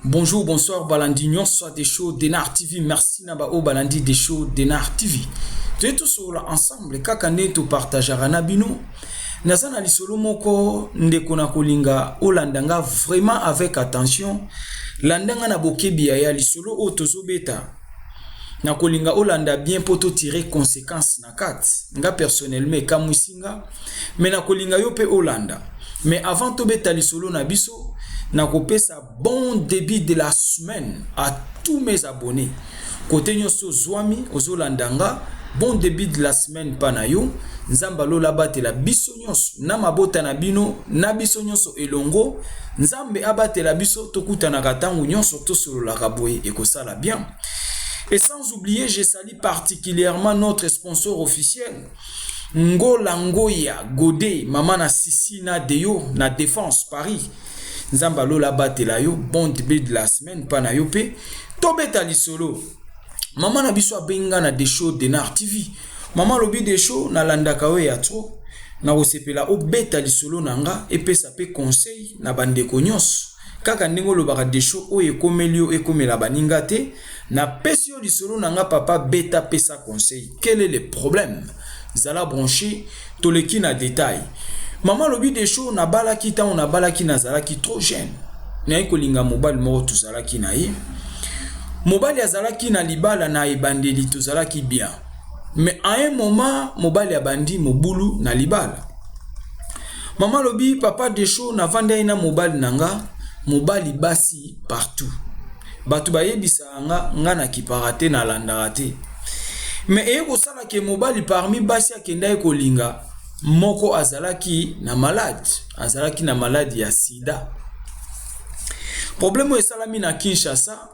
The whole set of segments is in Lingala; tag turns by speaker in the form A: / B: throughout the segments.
A: Bonjour, bonsoir, Balandi, soit des shows d'Enar TV. Merci Nabao Balandi des shows d'Enar TV. Tu es tous ensemble, kakane tu partageras Nabino. Nazana lisolo moko ndekona kolinga olandanga vraiment avec attention. Landanga na bokebi ya lisolo otozo beta. Na kolinga olanda bien poto tirer conséquences na kat. Nga personnellement kamusinga. Mais na kolinga yo pe olanda. Mais avant to beta lisolo na biso. Na kopesa bon début de la semaine à tous mes abonnés. Côté nyoso zwami ozolandanga bon début de la semaine panayo nzamba lola batela biso nyonso na mabota na bino na biso nyonso elongo nzambe abatela biso tokutana katangu nyonso tosolola kaboye ekosala bien. Et sans oublier, je salue particulièrement notre sponsor officiel Ngola Ngoya Godé Mama na Sisi na Deyo na Défense Paris. Nzamba lola batela yo bon début de la semaine pana yo pe tobeta lisolo mama na biso abenga na des shows d'Enar TV mama lobi des shows na landaka we ya tro na osepela obeta lisolo nanga epesa pe conseil na bandeko nyonso kaka ndingo lobaka des shows o ekomelio ekomela baninga te na pesio lisolo nanga papa beta pesa conseil. Quel est le problème? Zala branché toleki na détail. Maman lobi des shows na balaki ta on a balaki na zalaki trop jeune. Na ikolinga mobile moko to zalaki na ye. Mobile ya zalaki na libala na ebandeli to zalaki bien. Mais à un moment mobile ya bandi mobulu na libala. Maman lobi papa des shows na vanda ina mobile nanga mobile basi partout. Batu bayebisa nga na kiparate na landarate. Mais eko sala ke mobile parmi basi akenda ekolinga moko azalaki na malade ya sida. Problème esalami na Kinshasa.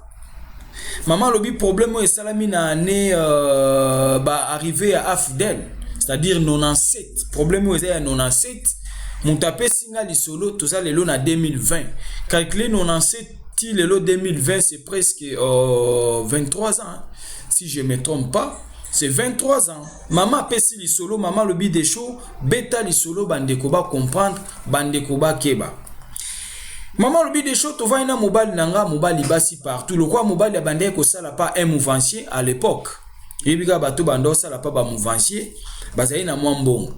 A: Maman lobi problème esalami na année arrivé à Afdel, c'est-à-dire 97. Problème ezali ya 97. Montape singa lisolo toza lelo na 2020. Calculer 97 ti lelo 2020 c'est presque 23 ans hein, si je me trompe pas. C'est 23 ans. Maman pesi li solo, maman lobi des shows, beta li solo bandeko ba comprendre, bandeko ba keba. Maman lobi des shows, to va ina mobile nanga, mobile basi partout. Le quoi mobile ya bande ko sala pas un mouvancier à l'époque. Ebiga bato bando sala pas ba mouvancier, bazai na mbongo.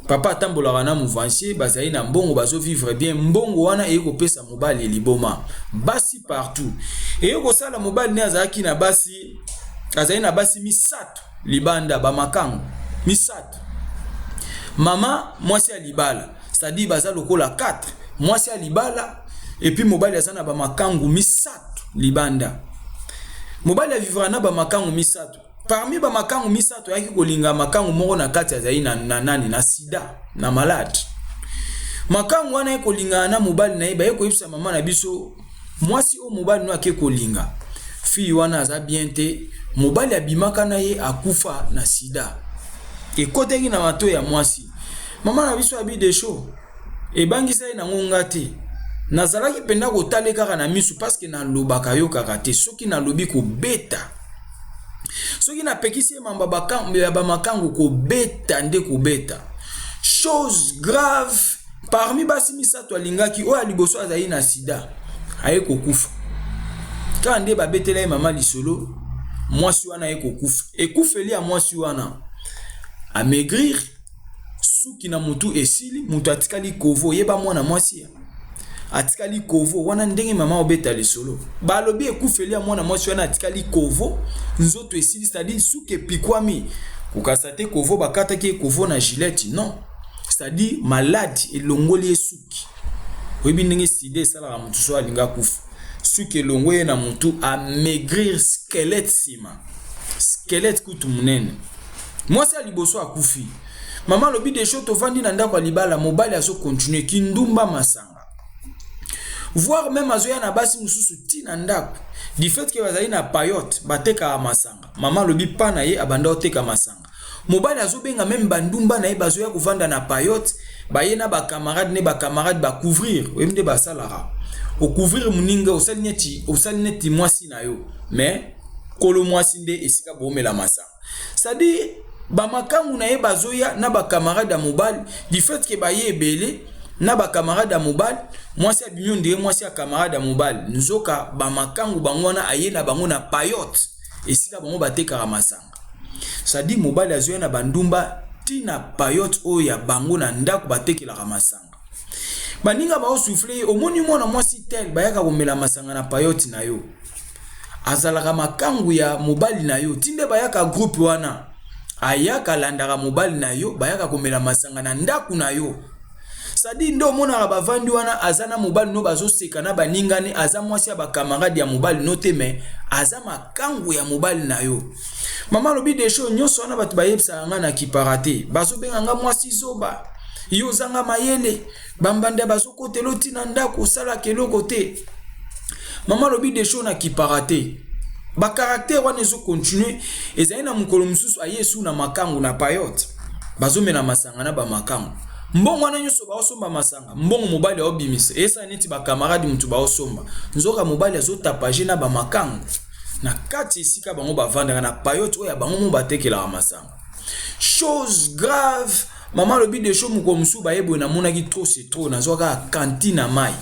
A: Papa tambola wana mouvancier, bazai na mbongo bazo vivre bien. Mbongo wana eko pesa mobile liboma. Basi partout. Et eko sala mobile ne azaki na basi Kazaina basi misato libanda ba makangu misato. Mama mwasi ya libala, c'est-à-dire baza lokola 4. Mwasi ya libala et puis mobile azana ba makangu misato libanda. Mobile ya vivra na ba makangu misato. Parmi ba makangu misato yaki kolinga makangu moko na kati azaina na nani na sida na malade. Makangu wana yako linga na mobile na iba yako ipsa mama na biso mwasi o mobile no ake kolinga. Fi wana aza bien te mobile abimaka na ye akufa na sida. E kote na mato ya mwasi. Mama na biso abi de show. E bangisa ye na ngonga te. Nazalaki penda ko tale kaka na misu parce que na lobaka yo kaka te. Soki na lobi ko beta. Soki na pekisi mamba bakangu ya ba makangu ko beta nde ko beta. Chose grave parmi basi misato alingaki o aliboso azali na sida. Aye ko kufa. Kande ba betela mama lisolo mwasi wana eko kufa ekufeli ya mwasi wana amaigrir suki na mutu esili mutu atikali kovo yeba mwana mwasi atikali kovo wana ndenge mama obeta lisolo balobi ekufeli ya mwana mwasi wana atikali kovo nzoto esili c'est-à-dire suki pikwami kukasate kovo bakata ki kovo na gilette non c'est-à-dire malade elongoli esuki oyebi ndenge sida sala mutu so alinga kufa suki longwe na mutu a maigrir squelette sima squelette kutu munene mwasi aliboso akufi mama lobi de shoto vandi na ndako libala mobile aso continuer kindumba masanga Voir même azoya na basi mususu tina ndako. Du fait que bazali na payote bateka masanga. Mama lobi pa na ye abanda oteka masanga. Mobali azobenga même bandumba na ye bazoya kuvanda na payote, baye na ba camarade ne ba camarade ba couvrir, wemde ba salara. O couvrir muninga osali neti mwasi na yo. Mais kolo mwasi nde esika bomela masanga. C'est-à-dire ba makangu na ye bazoya na ba camarade mobali, du fait que baye ebele na ba camarade mobile mwasi abinyo ndenge mwasi ya camarade mobile nzoka ba makangu bangwana aye na bango na payote esika bango bateka masanga. Sadi mobile azoya na bandumba tina payote oyo ya bango na ndako batekela masanga. Baninga ba osufle omoni mwana mwasi tel bayaka komela masanga na payote na yo. Azalaka makangu ya mobile na yo tinde bayaka groupe wana ayaka landaka mobile na yo bayaka komela masanga na ndako na yo. Sadi ndo mona bavandi wana azana mobali no bazoseka na baningane aza mwasi ya ba camarade ya mobali no te me aza makangu ya mobali na yo. Mama lobi de show nyoso wana batu bayebisa nga na kiparate bazobenga nga mwasi zoba yo zanga mayele bambanda bazokotelo tina ndako sala keloko te. Mama lobi de show na kiparate ba caractère wana ezo continuer ezali na mukolo mususu ayesu na makangu na payote bazomena masanga na ba makangu. Mbongo wana nyuso ba osomba masanga mbongo mobali obimisa esa neti ba camarade mutu ba osomba nzoka mobali azotapage na ba makangu na kati esika bango bavandaka na payote oya bango mo batekela masanga. Chose grave mama lobi de show muko musu ba yebo na monaki trop c'est trop na zoka cantine mai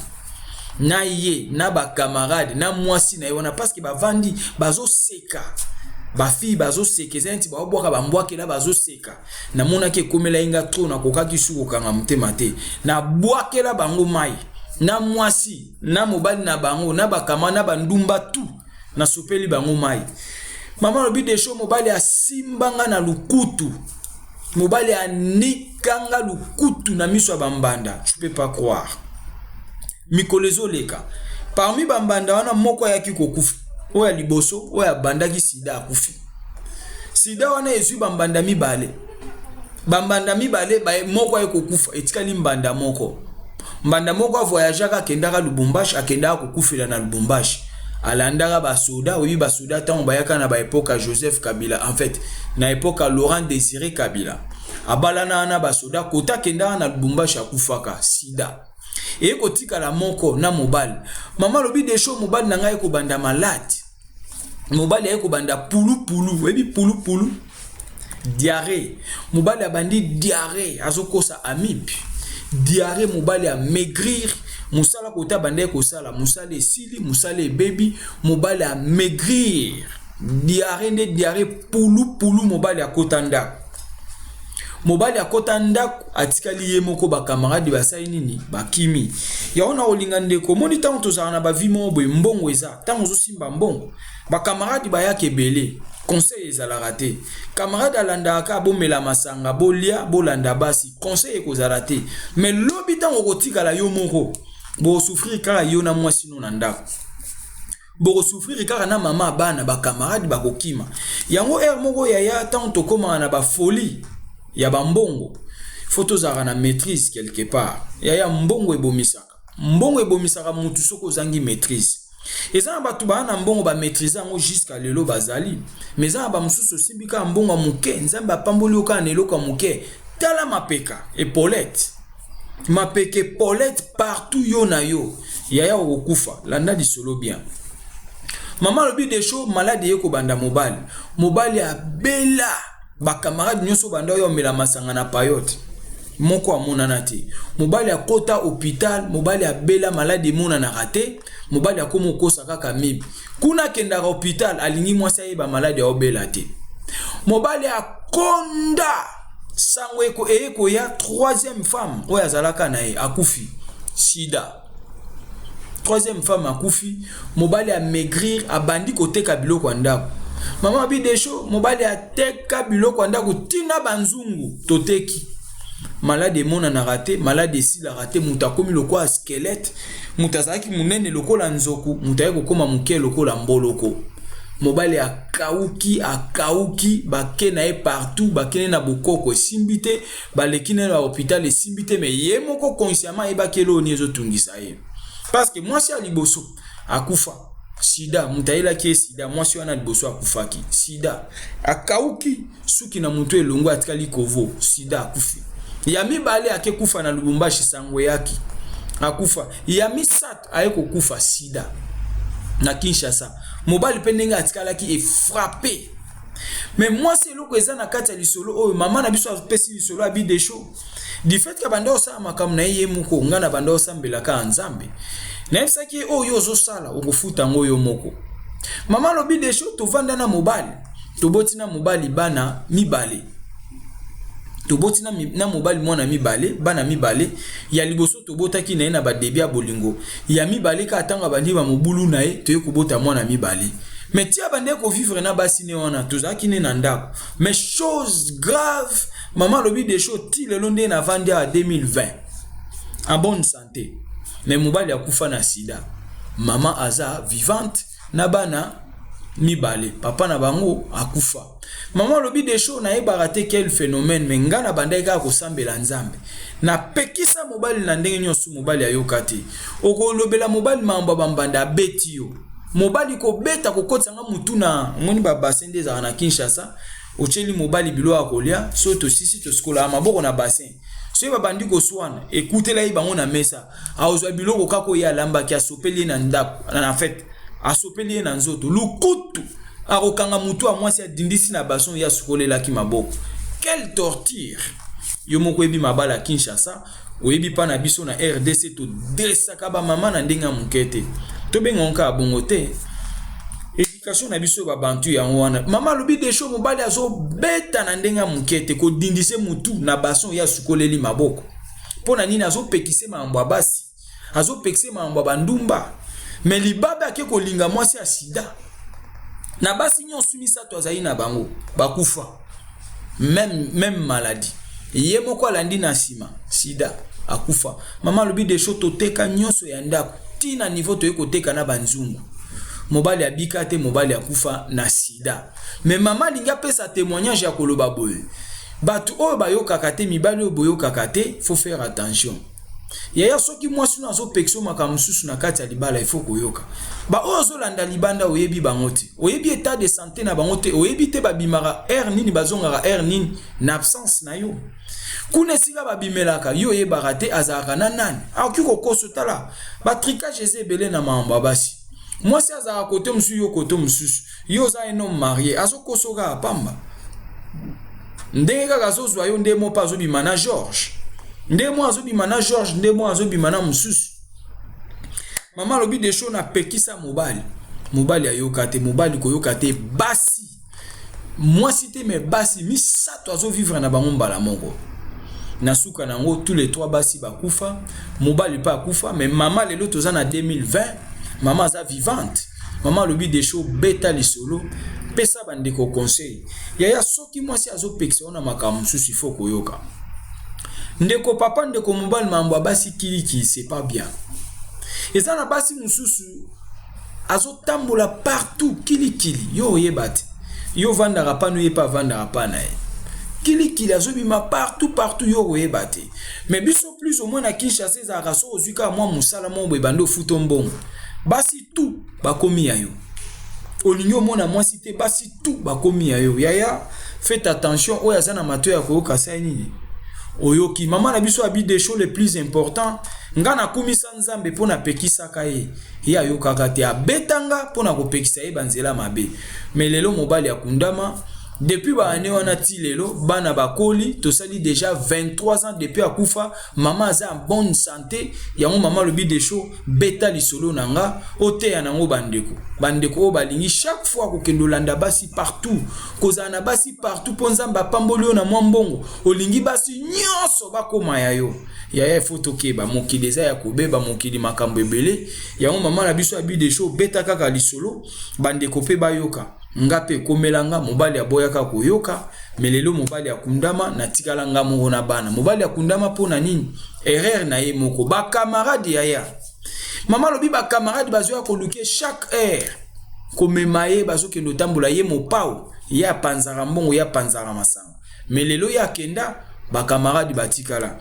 A: na ye na ba camarade na mwasi na yona parce que bavandi bazoseka ba fille bazo sekeza nti ba boka ba mbwakela bazo seka na mona ke komela inga tro na kokaki suko kanga mutema te na bwakela bango mai na mwasi na mobali na bango na bakama na bandumba tu na sopeli bango mai. Mama lobi de show mobali asimbanga na lukutu mobali anikanga lukutu na miso bambanda. Je peux pas croire mikolezo leka parmi bambanda wana moko yaki kokufa oya liboso oya bandaki sida akufi. Sida wana ezwi bambanda mibale ba moko ayeko kufa etikali mbanda moko. Mbanda moko a voyagaka akendaka Lubumbashi akendaka kokufela na Lubumbashi alandaka ba soda oyi ba soda tango bayaka na ba époque Joseph Kabila en fait na époque Laurent Désiré Kabila abalana na ba soda kota kendaka na Lubumbashi akufaka sida e kotika la moko na mobile. Mama lobi de show mobile na ngai ko banda malade mobile ayeko banda pulu webi pulu diarrhée mobile abandi diarrhée azokosa amibe diarrhée mobile a maigrir musala kota banda ko sala musala esili musala baby mobile a maigrir diarrhée pulu mobile akota ndako. Mobali akota ndako atikali ye moko ba camarade basai nini bakimi ya ona olinga ndeko moni tango tozana na ba vie mobo mbongo eza tango zosimba mbongo ba camarade bayake belé conseil ezala raté camarade alanda ka bomela masanga bolia bolanda basi conseil ekozala te mais lobi tango kotikala yo moko bo souffrir kaka yo na mwasi no na ndako bo souffrir kaka na mama bana ba camarade bakokima yango moko ya tango tokoma na ba folie ya bambongo photo zara na maîtrise quelque part ya mbongo ebomisaka mutu soko zangi maîtrise eza batu ba na mbongo ba maîtriser ngo jusqu'à lelo bazali mais za ba mususu simbika mbongo muke nzamba pamboli oka na eloko muke tala mapeka epolette mapeke polette partout yo na yo ya okufa landa di solo bien. Mama lobi de show malade yeko banda mobile abela ba camarade nyoso banda yo mela masanga na payote moko amonana te mobali akota hôpital mobali abela malade mona na raté mobali akomo kosa kaka mibi kuna kenda hôpital alingi mwasi ayeba malade obela te mobali akonda sango eko ya troisième femme oya zalaka na ye akufi sida troisième femme akufi mobali a maigrir abandi koteka biloko ndako. Mama bi de show mobali ateka biloko ndako tina banzungu toteki malade mona na raté malade si la raté mutakomi loko squelette mutazaki munene loko la nzoku mutayeko koma muke loko la mboloko mobali akauki bakena e partout bakene na bokoko simbite balekine na hôpital simbite mais ye moko consciemment e bakelo ni ezotungisa ye parce que moi si a liboso akufa sida mutaila ki sida moi si wana liboso akufaki sida akauki suki na mutu elongo atikali kovo sida akufi ya mibale ake kufa na Lubumbashi sangwe yaki akufa ya misat ayeko kufa sida na Kinshasa mobali pendenga atikala ki est frappé. Mais moi c'est loko eza na kati ya lisolo oyo mama na biso apesi lisolo abi de show du fait que banda osala makamu na ye moko nga na banda osambelaka nzambe na yebisaki oyo ozosala okofuta ngo yo moko mama lobi de show tovanda na mobali toboti na mobali bana mibale toboti na mobali mwana mibale bana mibale ya liboso tobotaki na ye na badebi ya bolingo ya mibale ka atanga bandi ba mobulu na ye toye kobota mwana mibale. Mais tia bande ko vivre na basine wana tozaki ne na ndako mais chose grave maman lobi des choses ti le londe na vandi à 2020 en bonne santé mais mobali akufa na sida maman aza vivante na bana mibale papa na bango akufa maman lobi des choses na yeba raté quel phénomène mais ngana bande ka ko sambela nzambe na pekisa mobali na ndenge nyosu mobali ayokati okolobela mobali mamba bambanda betio mobali ko beta ko kotsanga mutu na ngoni ba bassin des na Kinshasa ocheli mobali bilo akolia so to sisi to skola maboko na bassin so ba bandi ko swana écoutez yi bango na mesa aozwa biloko kako ya lamba ki asopeli na ndako en fait asopeli na nzoto lukutu akokanga mutu a mwasi adindisi na basson ya skolela ki maboko quelle torture yo moko ebi mabala Kinshasa oyebi pa na biso na RDC to desaka ba mama na ndenga mukete to bengonka abongote éducation na biso ba bantu ya wana mama lobi de show mobali azo beta na ndenga mukete ko dindise mutu na basson ya sukoleli maboko pona nini azo pekise mambo basi azo pekise mambo bandumba mais libaba ake ko linga mwasi ya sida na basi nyonso misato azali na bango bakufa même maladie ye moko alandi na sima sida akufa mama lobi de show toteka nyonso ya ndako tina niveau to ekoteka na banzungu mobali abika te mobali akufa na sida mais mama linga pesa témoignage ya koloba boye batu oyo bayokaka te mibali oyo boyokaka te faut faire attention yaya soki mwasi na zo pekso makamususu na kati ya libala il faut koyoka ba oyo zolanda libanda oyebi bango te oyebi état de santé na bango te oyebi te babimaka air nini bazongaka air nini na absence na yo kuna sika babimelaka yo yebaka te azalaka na nani akoki kokoso tala batrikage ezebele na mambo basi mwasi azalaka kote mosusu yo kote mosusu yo oza un homme marié azokosoka apamba ndenge kaka azozwa yo nde mo mpe azobima na George nde mo azobima na George nde mo azobima na mosusu mama lobi de show na pekisa mobali ayoka te mobali koyoka te basi mwasi te me basi misato azovivre na bango mbala moko na suka nango tous les trois basi bakufa mobali pa akufa mais mama lelo toza na 2020 mama za vivante mama lobi de show beta lisolo pesa bandeko conseil yaya soki mwasi azopekisa ona makamu susu faut koyoka ndeko papa ndeko mobali mambo basi kiliki c'est pas bien eza na basi mususu azotambola partout kilikili yo yebate yo vandaka pano ye pa vandaka pana ye kilikili azobima partout yo yebate mais biso plus au moins na Kinshasa ezaka so ozwika mwa musala mo boye bando futo mbongo basi tout bakomi ya yo olingi omona mwasi te basi tout bakomi ya yo yaya faites attention oyo aza na mato ya koyoka sa nini oyoki mama na biso abi des choses les plus importants nga na kumisa nzambe pona pekisaka ye ya yokaka te abetanga pona kopekisa ye banzela mabe mais lelo mobali akundama depuis ba ane wana ti lelo bana bakoli tosali déjà 23 ans depuis akufa mama aza en bonne santé yango mama lobi des choses beta lisolo nanga oteya nango bandeko o balingi chaque fois kokendo landa basi partout kozana basi partout ponzamba pamboli na mwambongo olingi basi nyonso bakoma ya yo yaya photo keba mokili eza ya kobeba mokili makambo ebele yango mama na biso abi des choses beta kaka lisolo bandeko pe bayoka ngape komelanga mobali aboyaka koyoka melelo mobali akundama na tikala nga moko na bana mobali akundama pona nini erreur na ye moko ba camarade yaya mama lobi ba camarade bazoya koluke chaque heure komemaye bazokendo tambola ye mopao ya panzara mbongo ya panzara masanga melelo ya kenda ba camarade batikala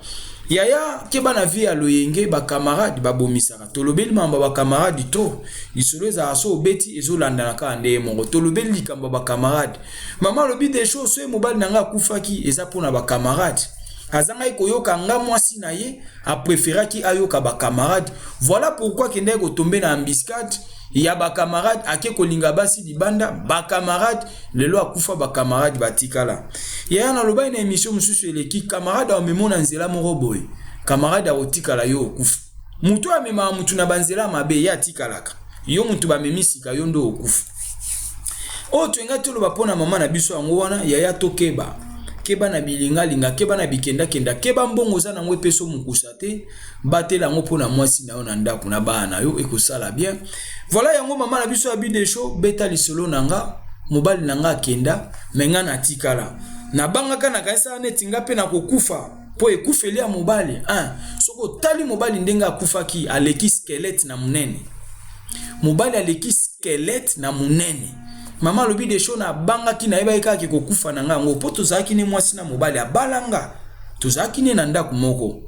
A: Yaya keba na vie ya loyenge ba camarade ba bomisaka tolobeli mamba ba camarade to lisolo za aso beti ezolanda na ka nde mongo tolobeli likamba ba camarade mama lobi des choses so mobali nanga kufaki eza pona ba camarade azanga ikoyoka nga mwasi na ye a préféré ki ayoka ba camarade. Voilà pourquoi kende ko tomber na embuscade ya ba camarade ake kolinga basi libanda ba camarade lelo akufa ba camarade batikala. Ya na loba ina émission mususu eleki camarade a memona nzela moko boy camarade a otikala yo okufa mutu amema mutu na banzela mabe ya tikalaka yo mutu ba memisika yo ndo okufa. O twenga tolo bapona mama na biso yango wana yaya tokeba keba na bilinga linga keba na bikenda kenda keba mbongo za na ngwe peso mukusa te batela ngo pona mwasi na yo na ndako na bana yo ekosala bien. Voilà yango mama na biso abi de show beta lisolo nanga mobali nanga kenda menga na tikala na bangaka na kaisa neti nga pe na kokufa po ekufeli ya mobali soko tali mobali ndenga akufaki aleki skelete na munene mobali aleki skelete na munene. Mama lobi de show na banga ki na yeba ikaki kokufa na nga ngo po tozaki ne mwasi na mobali abalanga tozaki ne na ndako moko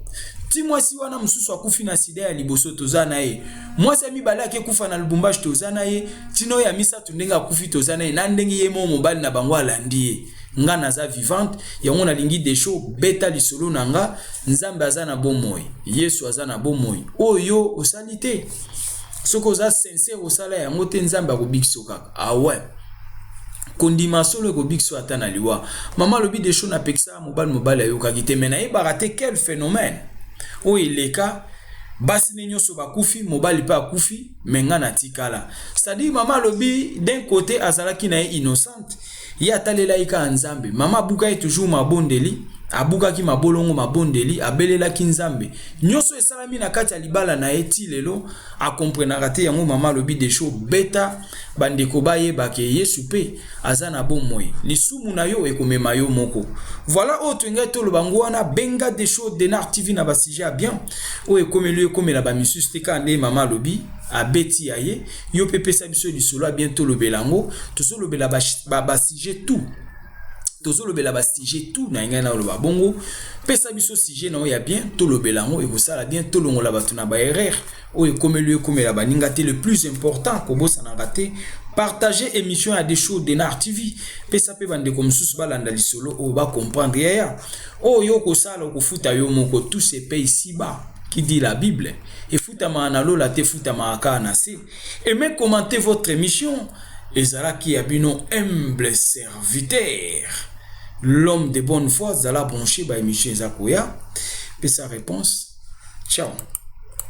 A: ti mwasi wana mususu akufi na sida ya liboso tozana ye mwasi amibala ke kufa na Lubumbashi tozana ye tino ya misa tundenga akufi tozana ye na ndenge ye mo mobali na bango alandi ye nga naza vivante yango na lingi de show beta lisolo nanga nzambe azana bomoi Yesu azana bomoi oyo osalite soko za sincere osala yango te nzambe akobikso kaka ouais kondima solo ko bikso atana liwa mama lobi de show na peksa mobali ayoka kite mena e barate quel phénomène o ileka basi ne nyoso bakufi mobali pa akufi menga na tikala. C'est-à-dire mama lobi d'un côté azalaki na innocente ya talela ika nzambe mama buka est toujours mabondeli abuka ki mabolongo mabondeli abelela ki nzambe nyoso esalami na kati ya libala na eti lelo a comprendre te yango mama lobi de show beta bandeko baye bake Yesu pe azana bomoi lisumu na yo ekomema yo moko. Voilà autre nga to lo bango wana benga de show de Nar TV na ba sujet bien o ekomelu ekomela ba misus te kande mama lobi a beti aye yo pepe sa biso lisolo bientôt lo belango to so lo bela ba sujet tout tozo lobela ba sujet tout na ngana lo bongo pesa biso sujet na ya bien to lobela ngo ekosala bien to longola batu na ba erreur o ekomelu ekomela baninga te le plus important ko bosa na raté partager émission à des shows de Nar TV pesa pe bande comme sous balanda lisolo o ba comprendre ya o yo ko sala ko futa yo moko tout se paye ici bas qui dit la Bible et futa ma analo la te futa ma akana se et même commenter votre émission ezala ki abino humble serviteur l'homme de bonne foi zala bonché ba émission ezakoya pe sa réponse ciao.